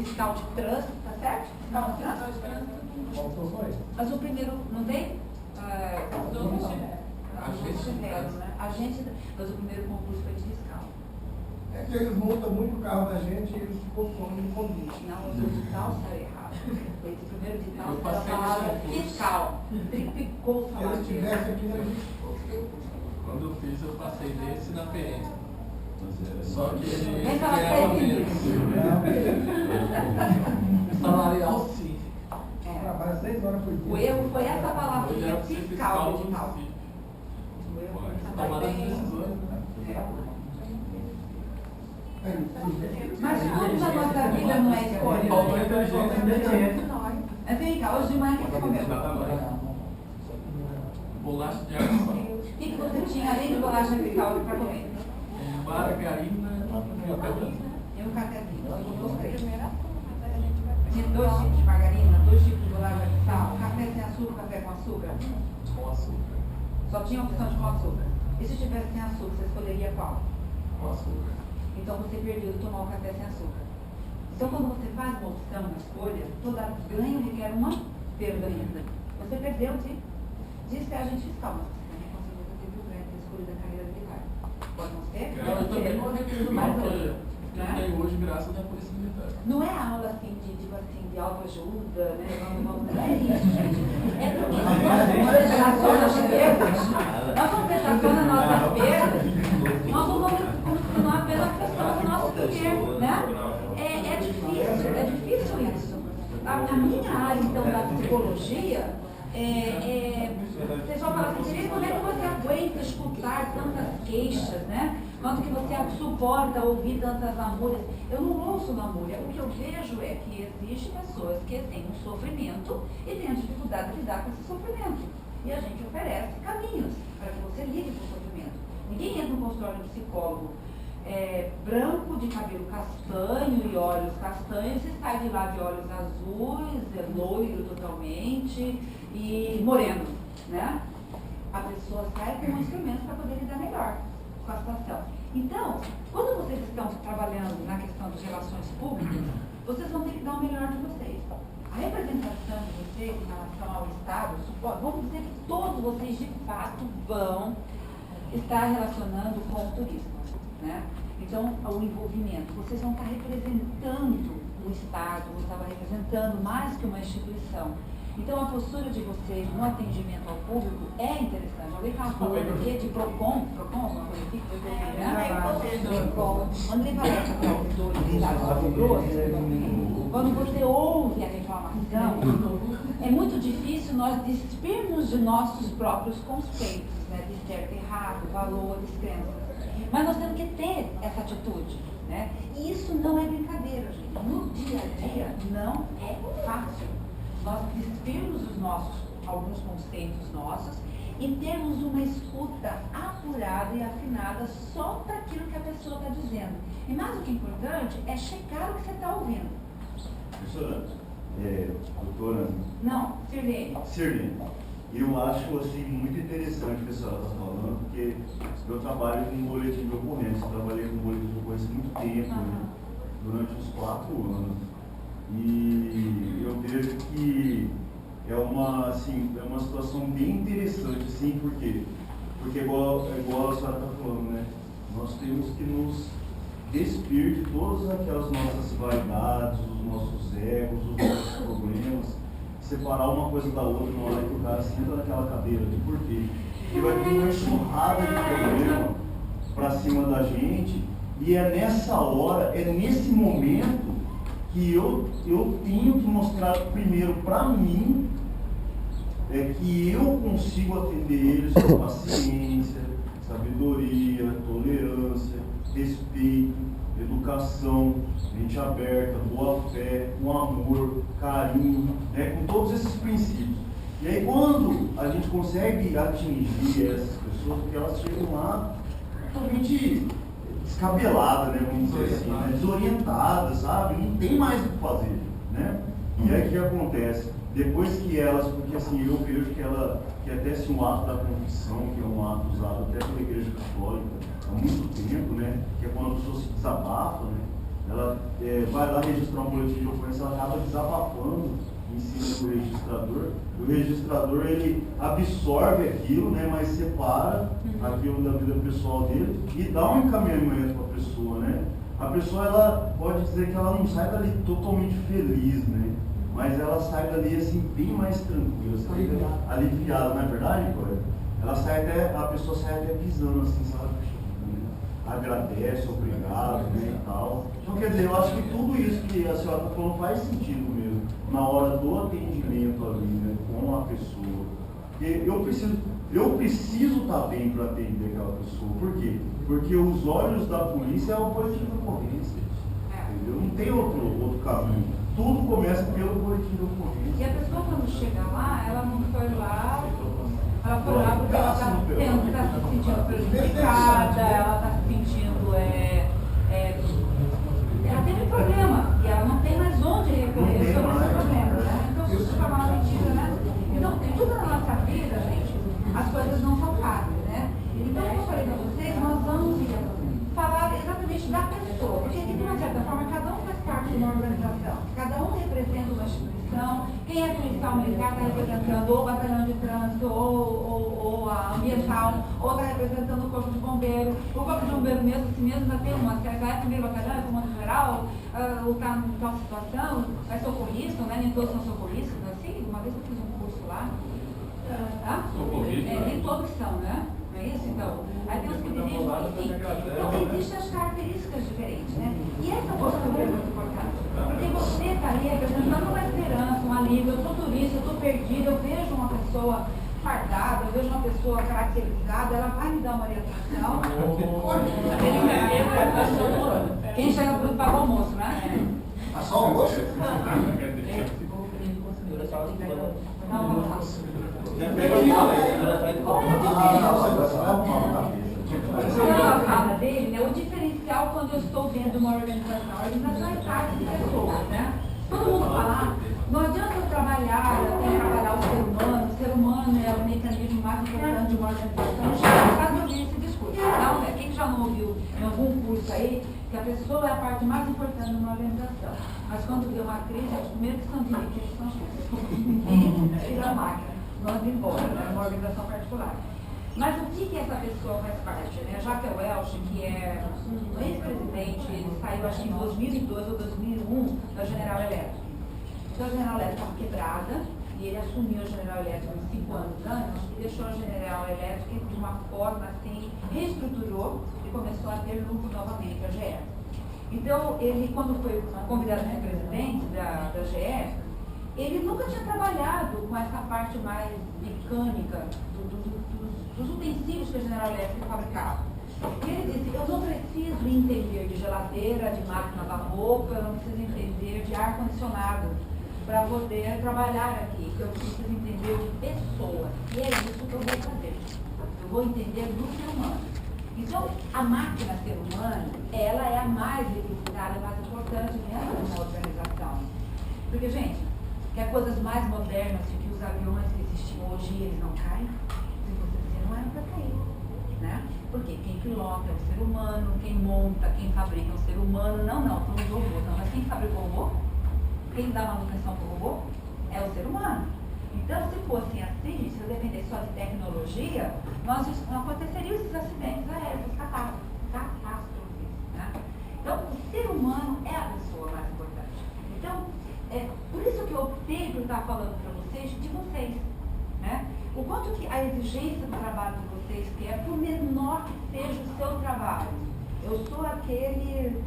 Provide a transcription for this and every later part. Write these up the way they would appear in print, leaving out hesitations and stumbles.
fiscal de trânsito, tá certo? Fiscal de trânsito? Mas o primeiro, não tem? Mas o primeiro concurso foi de fiscal. É que eles montam muito o carro da gente e eles consomem no convite. Não, o edital saiu errado. O primeiro edital saiu a palavra fiscal. Triplicou o salário. Se eles tivessem aqui na gente. Quando eu fiz, eu passei desse na PM. Só que ele Vem falar ganhava PM. menos. Salarial, sim. Trabalha 6 horas por dia. O erro foi essa palavra Hoje que era é pra ser fiscal do do edital. município. O erro foi essa Tomar as palavra. decisões. Mas tudo na nossa vida não é escolha. Faltou inteligência. Mas vem cá, hoje de manhã o que você comeu? Bolacha de água. O que você tinha além de bolacha fiscal para comer? Margarina e E um cafezinho. Tinha 2 tipos de margarina, 2 tipos de bolacha fiscal, café sem açúcar, café com açúcar. com açúcar. Só tinha a opção de com açúcar. E se tivesse sem açúcar, você escolheria qual? Com açúcar. Então você perdeu de tomar o café sem açúcar. Então quando você faz uma opção, uma escolha, toda ganho requer uma perda ainda. Você perdeu de estratégia fiscal, mas você também conseguiu ter o ganho de escolha da carreira militar. Pode não ser? Eu também não arrependo mais não, ainda. eu tenho hoje graças à Polícia Militar. Não é aula assim de autoajuda, né? Vamos, não é isso, gente. É porque nós vamos prestar atenção nas perdas. Nós vamos prestar atenção nas nossas perdas. Nós não vamos continuar pela questão do nosso dinheiro, né? É difícil isso. A minha área, então, da psicologia, você só fala assim, como é que você aguenta escutar tantas queixas, né? Quanto que você suporta ouvir tantas lamúrias? Eu não ouço lamúria. O que eu vejo é que existem pessoas que têm um sofrimento e têm a dificuldade de lidar com esse sofrimento. E a gente oferece caminhos para que você lide com o sofrimento. Ninguém entra no consultório de psicólogo branco, de cabelo castanho e olhos castanhos e sai de lá de olhos azuis, loiro totalmente e moreno, né? A pessoa sai com um instrumento para poder lidar melhor com a situação. Então, quando vocês estão trabalhando na questão de relações públicas, vocês vão ter que dar o melhor de vocês. A representação de vocês em relação ao Estado, vamos dizer que todos vocês de fato vão estar relacionando com o turismo, né? Então, o envolvimento, vocês vão estar representando o Estado, vão estar representando mais que uma instituição. Então, a postura de vocês no atendimento ao público é interessante. Alguém estava falando aqui de PROCON, alguma coisa aqui que foi PROCON. Quando ele vai para o Estado de Mato Grosso, quando você ouve a reclamação, é muito difícil nós despirmos de nossos próprios conceitos, né, de certo e errado, valores, crenças. Mas nós temos que ter essa atitude, né? E isso não é brincadeira, gente. No dia a dia não é fácil. Nós despirmos alguns conceitos nossos e termos uma escuta apurada e afinada só para aquilo que a pessoa está dizendo. E mais do que importante é checar o que você está ouvindo. Professora, doutora... Não, Sirlene. Sirlene, eu acho assim, muito interessante o que a senhora está falando, porque eu trabalho com boletim de ocorrência, trabalhei com boletim de ocorrência há muito tempo, né, durante uns 4 anos. E eu vejo que é uma situação bem interessante, assim, porque igual a senhora está falando, né? Nós temos que nos despir de todas aquelas nossas vaidades, os nossos egos, os nossos problemas, separar uma coisa da outra na hora que o cara senta naquela cadeira. Por quê? Porque vai vir uma enxurrada de problema para cima da gente, e é nessa hora, é nesse momento que eu tenho que mostrar primeiro para mim que eu consigo atender eles com paciência, sabedoria, tolerância, respeito, educação, mente aberta, boa fé, com amor, carinho, né, com todos esses princípios. E aí quando a gente consegue atingir essas pessoas, porque elas chegam lá totalmente descabeladas, né, vamos dizer assim, né, desorientadas, sabe? Não tem mais o que fazer, né? E aí o que acontece? Depois que elas, porque assim, eu vejo que até se um ato da confissão, que é um ato usado até pela Igreja Católica há muito tempo, né? Que é quando a pessoa se desabafa, né? ela vai lá registrar um boletim de ocorrência, ela acaba desabafando em cima do registrador. O registrador, ele absorve aquilo, né, mas separa aquilo da vida pessoal dele e dá um encaminhamento para a pessoa, né? A pessoa, ela pode dizer que ela não sai dali totalmente feliz, né? Mas ela sai dali assim bem mais tranquila, aliviada, não é verdade, Cora? Ela sai até, a pessoa sai até pisando assim, sabe? Agradece, obrigado, né, e tal. Então, quer dizer, eu acho que tudo isso que a senhora está falando faz sentido mesmo, na hora do atendimento ali, né, com a pessoa. Porque eu preciso estar bem para atender aquela pessoa. Por quê? Porque os olhos da polícia é o boletim de ocorrência. Entendeu? Não tem outro caminho. Tudo começa pelo boletim de ocorrência. E a pessoa, quando chega lá, ela não foi lá, ela foi lá porque ela está se sentindo prejudicada, ela está se sentindo. Ela teve um problema e ela não tem mais onde recorrer sobre esse problema, né? Então, se isso é uma mentira, né? Então, tudo na nossa vida, gente, as coisas não são fáceis, né? Então, como eu falei para vocês, nós vamos falar exatamente da pessoa, porque de uma certa forma cada um faz parte de uma organização, cada um representa uma instituição. Quem é policial militar está representando ou o batalhão de trânsito, ou a ambiental, ou está representando o corpo de bombeiro. O corpo de bombeiro mesmo, assim mesmo, já tem uma certa, é primeiro batalhão, é comando geral, ou está em tal situação, é socorrista, né? Nem todos são socorristas, assim, uma vez eu fiz um curso lá. Nem todos são, né? Não é isso? Então, aí tem os que dirigem, enfim. Então, existem as características diferentes, né? E essa postura é muito importante. Porque você está ali representando uma esperança, um alívio. Eu sou turista, eu estou perdida, eu vejo uma pessoa fardada, eu vejo uma pessoa caracterizada, ela vai me dar uma orientação. Quem chega por pagar o almoço, né? Só o almoço? Não, vamos lá. A fala dele, né, o diferencial quando eu estou vendo uma organização. A organização é parte de pessoas, né? Todo mundo fala, não adianta eu trabalhar, eu tenho que trabalhar o ser humano é o mecanismo mais importante de uma organização. Já cansado de ouvir esse discurso. Então, né, quem já não ouviu em algum curso aí, que a pessoa é a parte mais importante de uma organização. Mas quando vê uma crise, os primeiros que são dirigidos são as pessoas. Tira a máquina. Manda embora, né? Uma organização particular. Mas o que essa pessoa faz parte? Né? Jaquel Welch, que é um ex-presidente, ele saiu acho que em 2002 ou 2001 da General Electric. Então a General Electric estava quebrada e ele assumiu a General Electric uns 5 anos antes e deixou a General Electric de uma forma assim, reestruturou e começou a ter lucro novamente, a GE. Então ele, quando foi convidado a ser presidente da GE, ele nunca tinha trabalhado com essa parte mais mecânica dos utensílios que a General Electric fabricava. E ele disse, eu não preciso entender de geladeira, de máquina da roupa, eu não preciso entender de ar-condicionado para poder trabalhar aqui. Eu preciso entender de pessoa. E é isso que eu vou fazer. Eu vou entender do ser humano. Então, a máquina ser humano, ela é a mais requisitada, a mais importante dentro de uma organização. Porque, gente, quer coisas mais modernas de que os aviões que existem hoje, eles não caem? Se você não era para cair, né? Porque quem pilota é o ser humano, quem monta, quem fabrica é o ser humano. Não, são os robôs. Não, mas quem fabrica o robô? Quem dá manutenção para o robô? É o ser humano. Então, se fosse assim, se eu dependesse só de tecnologia, não aconteceriam esses acidentes aéreos, catástrofes, né? Então, o ser humano é a pessoa mais importante. Então, por isso que eu optei por estar falando para vocês, de vocês, né? O quanto que a exigência do trabalho de vocês, que é por menor que seja o seu trabalho. Eu sou aquele,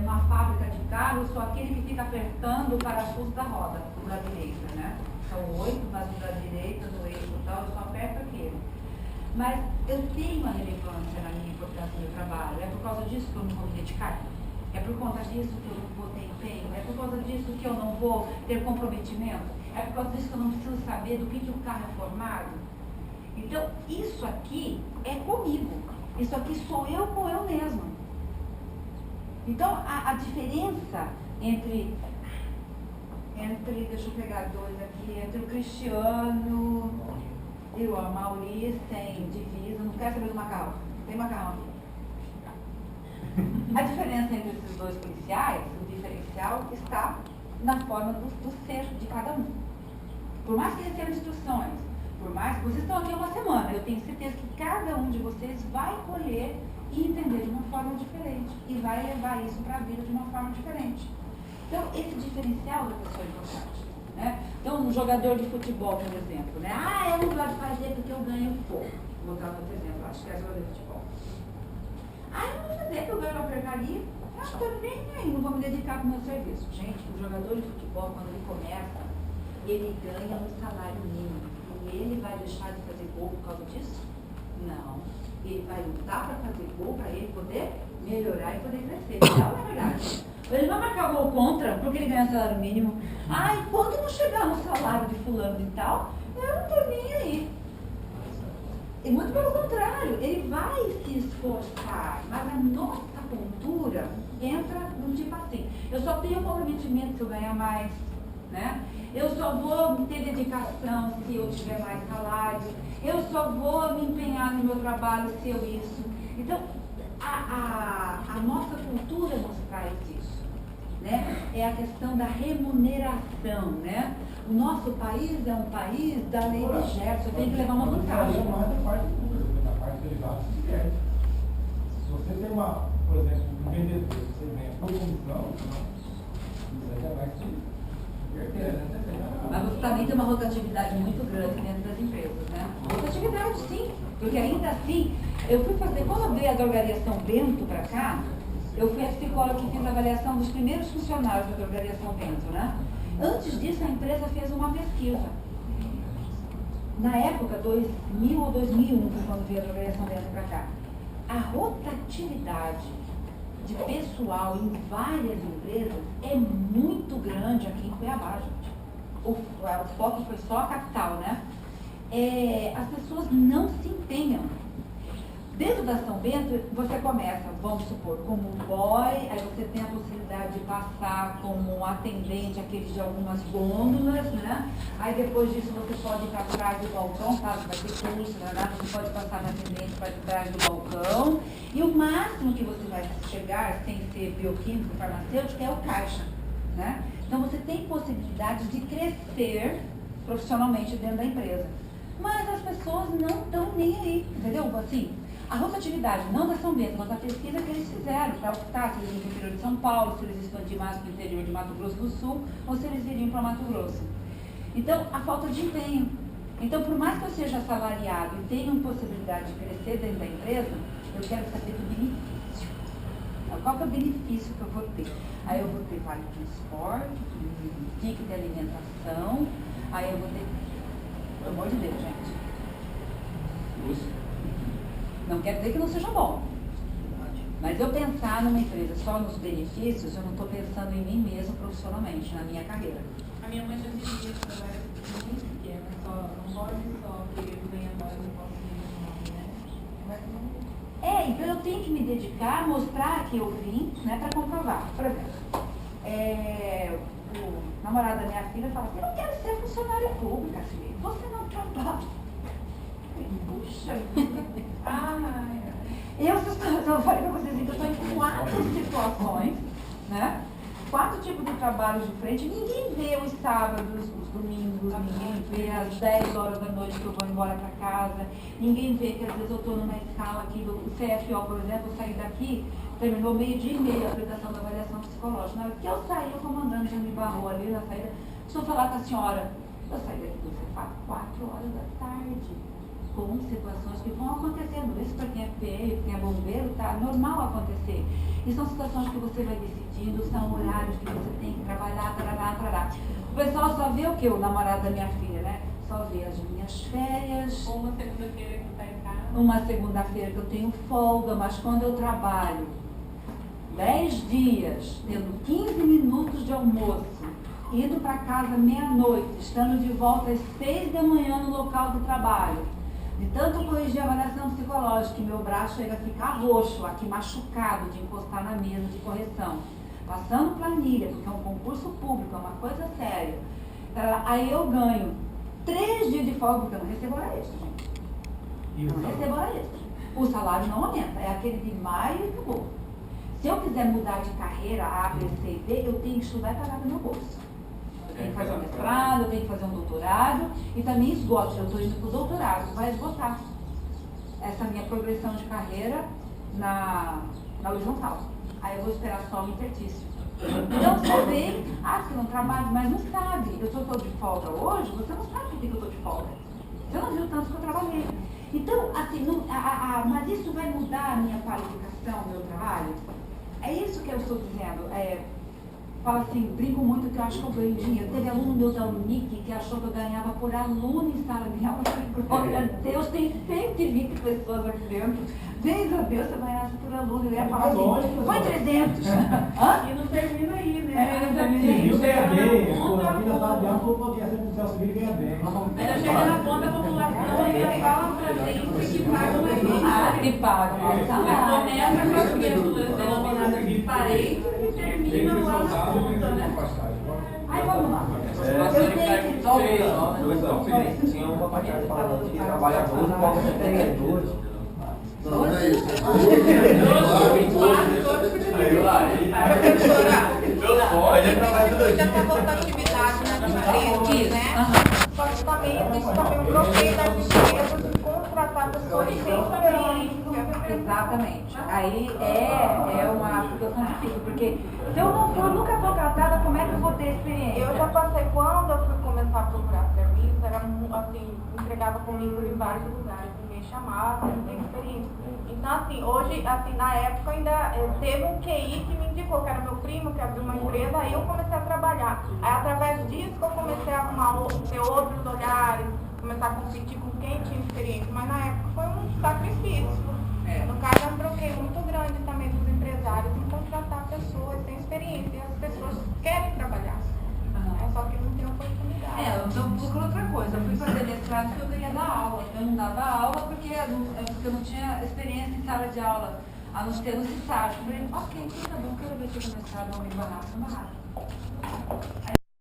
uma fábrica de carro, eu sou aquele que fica apertando o parafuso da roda, da direita, né? São 8, mas o da direita, no eixo e tal, eu só aperto aquele. Mas eu tenho uma relevância na minha importância do meu trabalho, é por causa disso que eu não vou me dedicar. É por conta disso que eu não vou ter empenho, é por causa disso que eu não vou ter comprometimento, é por causa disso que eu não preciso saber do que o carro é formado. Então, isso aqui é comigo, isso aqui sou eu com eu mesma. Então, a diferença entre, deixa eu pegar dois aqui, entre o Cristiano e o Amaury sem divisa, não quero saber do macarrão, tem macarrão aqui. A diferença entre esses dois policiais, o diferencial está na forma do ser de cada um. Por mais que recebam instruções, por mais que vocês estão aqui há uma semana, eu tenho certeza que cada um de vocês vai colher e entender de uma forma diferente e vai levar isso para a vida de uma forma diferente. Então, esse diferencial da pessoa é importante. Né? Então, um jogador de futebol, por exemplo, né? Eu não gosto de fazer porque eu ganho pouco. Vou dar outro exemplo, acho que é jogador de futebol. Eu não vou fazer porque eu ganho uma porcaria. Estou nem aí, não vou me dedicar para o meu serviço. Gente, o jogador de futebol, quando ele começa, ele ganha um salário mínimo. E ele vai deixar de fazer gol por causa disso? Não. Ele vai lutar para fazer gol, para ele poder melhorar e poder crescer. Não é verdade. Ele vai marcar gol contra, porque ele ganha salário mínimo. Quando não chegar no salário de fulano e tal, eu não estou nem aí. E muito pelo contrário, ele vai se esforçar, mas a nossa cultura entra num tipo assim, eu só tenho comprometimento se eu ganhar mais, né? Eu só vou ter dedicação se eu tiver mais salário, eu só vou me empenhar no meu trabalho se eu isso. Então, a nossa cultura nos traz isso, né? É a questão da remuneração, né? O nosso país é um país da lei de Gerson, tem que levar uma vantagem. Mas da parte pública, da parte privada se diverte. Se você tem por exemplo, um vendedor, você ganha por comissão, isso aí já vai se divertir, né? Mas você também tem uma rotatividade muito grande dentro das empresas, né? Rotatividade, sim, porque ainda assim, eu fui fazer, quando veio a drogaria São Bento para cá, eu fui a psicóloga que fez a avaliação dos primeiros funcionários da drogaria São Bento, né? Antes disso, a empresa fez uma pesquisa. Na época, 2000 ou 2001, foi quando veio a drogaria São Bento para cá, a rotatividade de pessoal em várias empresas é muito grande aqui em Cuiabá, gente. O foco foi só a capital, né? As pessoas não se empenham. Dentro da São Bento, você começa, vamos supor, como um boy, aí você tem a possibilidade de passar como atendente, aqueles de algumas gôndolas, né? Aí depois disso você pode ir para trás do balcão, tá? Vai ter curso, né? Você pode passar na atendente para trás do balcão. E o máximo que você vai chegar, sem ser bioquímico, farmacêutico, é o caixa, né? Então você tem possibilidade de crescer profissionalmente dentro da empresa. Mas as pessoas não estão nem aí, entendeu? Assim, a rotatividade, não da São Bento, mas a pesquisa que eles fizeram para optar se eles iam para o interior de São Paulo, se eles expandirem mais para o interior de Mato Grosso do Sul, ou se eles iriam para Mato Grosso. Então, a falta de empenho. Então, por mais que eu seja assalariado e tenha uma possibilidade de crescer dentro da empresa, eu quero saber do benefício. Qual que é o benefício que eu vou ter? Aí eu vou ter vale transporte, ticket de alimentação, aí eu vou ter... Pelo amor de Deus, gente. Não quer dizer que não seja bom. Mas eu pensar numa empresa só nos benefícios, eu não estou pensando em mim mesmo profissionalmente, na minha carreira. A minha mãe já dizia que ela era muito pequena, não pode só querer ganhar mais e posso ganhar, né? Então eu tenho que me dedicar, mostrar que eu vim, né, para comprovar. Por exemplo, o namorado da minha filha fala assim, eu não quero ser funcionária pública, filha. Você não trabalha. Puxa, eu falei para vocês que eu estou em 4 situações, né? 4 tipos de trabalhos de frente, ninguém vê os sábados, os domingos, ninguém vê as 10 horas da noite que eu vou embora para casa, ninguém vê que às vezes eu estou numa escala aqui do CFO, por exemplo, eu saí daqui, terminou 12h30 a aplicação da avaliação psicológica. Na hora que eu saí, o comandante já me barrou ali na saída, estou falar com a senhora, eu saí daqui do CFA 4 horas da tarde, com situações que vão acontecendo. Isso para quem é PE, quem é bombeiro, tá normal acontecer. E são situações que você vai decidindo, são horários que você tem que trabalhar, tarará. O pessoal só vê o que? O namorado da minha filha, né? Só vê as minhas férias. Ou uma segunda-feira que está em casa. Uma segunda-feira que eu tenho folga, mas quando eu trabalho 10 dias, tendo 15 minutos de almoço, indo para casa meia-noite, estando de volta às 6 da manhã no local do trabalho, de tanto corrigir a avaliação psicológica, que meu braço chega a ficar roxo, aqui machucado, de encostar na mesa de correção, passando planilha, porque é um concurso público, é uma coisa séria. Aí eu ganho 3 dias de folga, porque eu não recebo hora extra, gente. Não recebo hora extra. O salário não aumenta, é aquele de maio e acabou. Se eu quiser mudar de carreira A, B, C e D, eu tenho que estudar e pagar do meu bolso. Eu tenho que fazer um mestrado, eu tenho que fazer um doutorado e também esgoto. Eu estou indo para o doutorado, vai esgotar essa minha progressão de carreira na horizontal. Aí eu vou esperar só o interstício. Então você vê, que não trabalho, mas não sabe. Eu estou de folga hoje, você não sabe por que eu estou de folga. Você não viu tanto que eu trabalhei. Então, assim, mas isso vai mudar a minha qualificação, o meu trabalho? É isso que eu estou dizendo. Falo assim, brinco muito que eu acho que eu ganho dinheiro. Teve aluno meu da Unic que achou que eu ganhava por aluno em sala de aula. Glória a Deus, tem 120 pessoas aqui dentro. Deus a Deus, você ganhasse por aluno. Eu ia falar assim, foi 300. E não termina aí, né? Você ganha bem, aqui na sala de aula, todo mundo quer ser policial civil e ganha bem. Ainda chega na ponta da população e ainda fala pra gente que paga mais salário. Que paga mais salário. Começa com as criaturas denominadas de parentes e termina lá na ponta, né? Aí vamos lá. Eu tenho que Tinha uma parte falando de trabalhadores, como empreendedores. Não, não é isso. Muita rotatividade na frente, né? Só que também existe também um bloqueio das empresas de contratar pessoas sem experiência. Exatamente. Aí é uma situação difícil, porque se eu nunca sou tratada, como é que eu vou ter experiência? Eu já passei, quando eu fui começar a procurar serviço, era assim, entregava currículo em vários lugares, ninguém chamava, não tem experiência. Então, assim, hoje, assim, na época ainda teve um QI que me indicou, que era meu primo, que abriu uma empresa, aí eu comecei a trabalhar. Aí, através disso, que eu comecei a arrumar, ter outros olhares, começar a competir com quem tinha experiência. Mas, na época, foi um sacrifício. No caso, é um bloqueio muito grande também dos empresários em contratar pessoas sem experiência. E as pessoas querem trabalhar. Só que não tem oportunidade. Então procuro outra coisa. Eu fui fazer mestrado porque eu queria dar aula. Eu não dava aula porque eu não tinha experiência em sala de aula, a não ser nos estágios. Eu falei, ok, então tá bom, quero ver se o mestrado não me barraca, não barraca. Aí